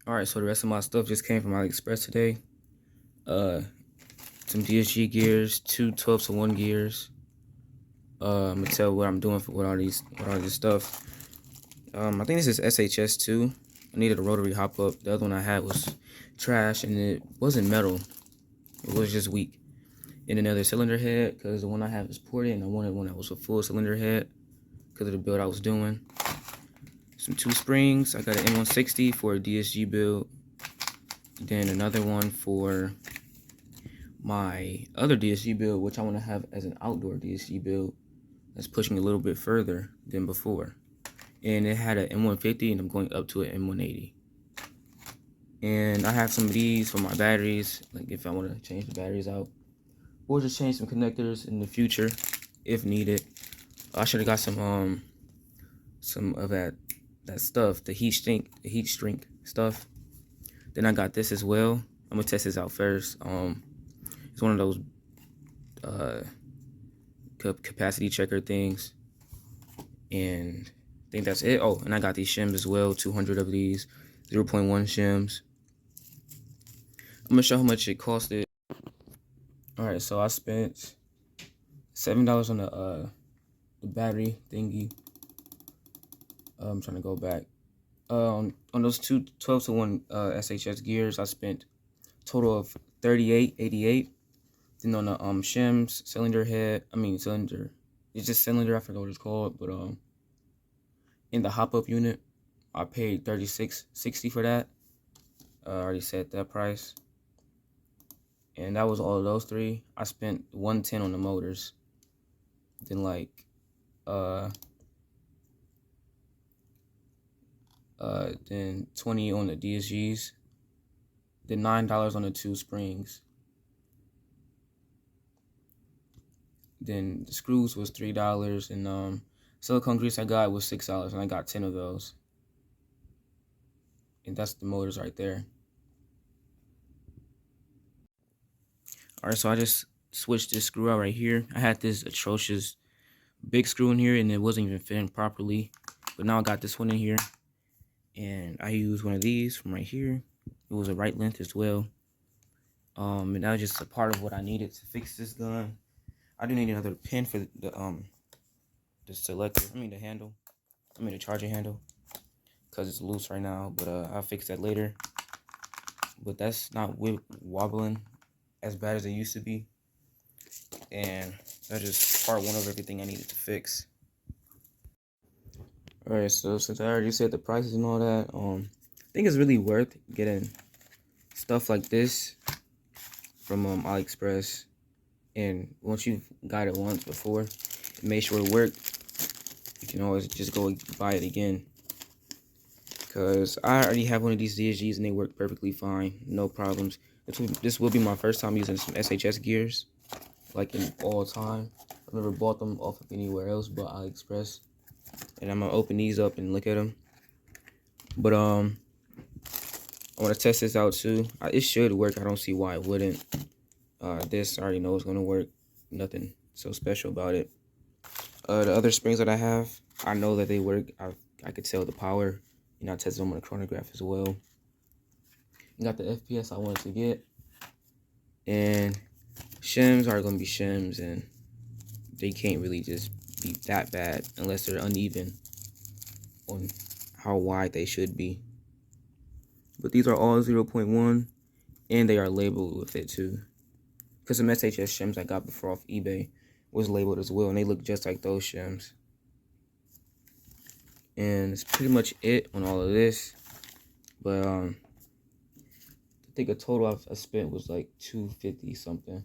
Alright, so the rest of my stuff just came from AliExpress today. Some DSG gears, two 12-to-1 gears. I'm gonna tell what I'm doing with all this stuff. I think this is SHS2. I needed a rotary hop up. The other one I had was trash and it wasn't metal. It was just weak. And another cylinder head, because the one I have is ported and I wanted one that was a full cylinder head because of the build I was doing. Some two springs. I got an M160 for a DSG build. Then another one for my other DSG build, which I want to have as an outdoor DSG build. That's pushing a little bit further than before. And it had an M150 and I'm going up to an M180. And I have some of these for my batteries, like if I want to change the batteries out. Or just change some connectors in the future, if needed. I should have got some of that stuff, the heat shrink stuff. Then I got this as well. I'm gonna test this out first. It's one of those capacity checker things, and I think that's it. Oh, and I got these shims as well, 200 of these, 0.1 shims. I'm gonna show how much it costed. All right, so I spent $7 on the battery thingy. I'm trying to go back. On those two 12-to-1 SHS gears, I spent a total of $38.88. Then on the shims, cylinder, it's just cylinder, I forgot what it's called, but in the hop-up unit, I paid $36.60 for that. I already said that price. And that was all of those three. I spent $110 on the motors. Then then $20 on the DSGs. Then $9 on the two springs. Then the screws was $3, and silicone grease I got was $6, and I got 10 of those. And that's the motors right there. Alright, so I just switched this screw out right here. I had this atrocious big screw in here and it wasn't even fitting properly. But now I got this one in here. And I used one of these from right here. It was the right length as well. And that was just a part of what I needed to fix this gun. I do need another pin for the selector. The handle. The charging handle. Because it's loose right now. But I'll fix that later. But that's not wobbling as bad as it used to be. And that's just part one of everything I needed to fix. Alright, so since I already said the prices and all that, I think it's really worth getting stuff like this from AliExpress. And once you've got it once before and made sure it worked, you can always just go buy it again. Because I already have one of these DSGs and they work perfectly fine, no problems. This will be my first time using some SHS gears, like in all time. I've never bought them off of anywhere else but AliExpress. And I'm gonna open these up and look at them. But I want to test this out too. It should work. I don't see why it wouldn't. This I already know it's gonna work. Nothing so special about it. The other springs that I have, I know that they work. I could tell the power. I tested them on the chronograph as well. Got the FPS I wanted to get. And shims are gonna be shims, and they can't really just be that bad unless they're uneven on how wide they should be. But these are all 0.1 and they are labeled with it too. Because some SHS shims I got before off eBay was labeled as well, and they look just like those shims. And it's pretty much it on all of this. But I think a total I spent was like $250 something.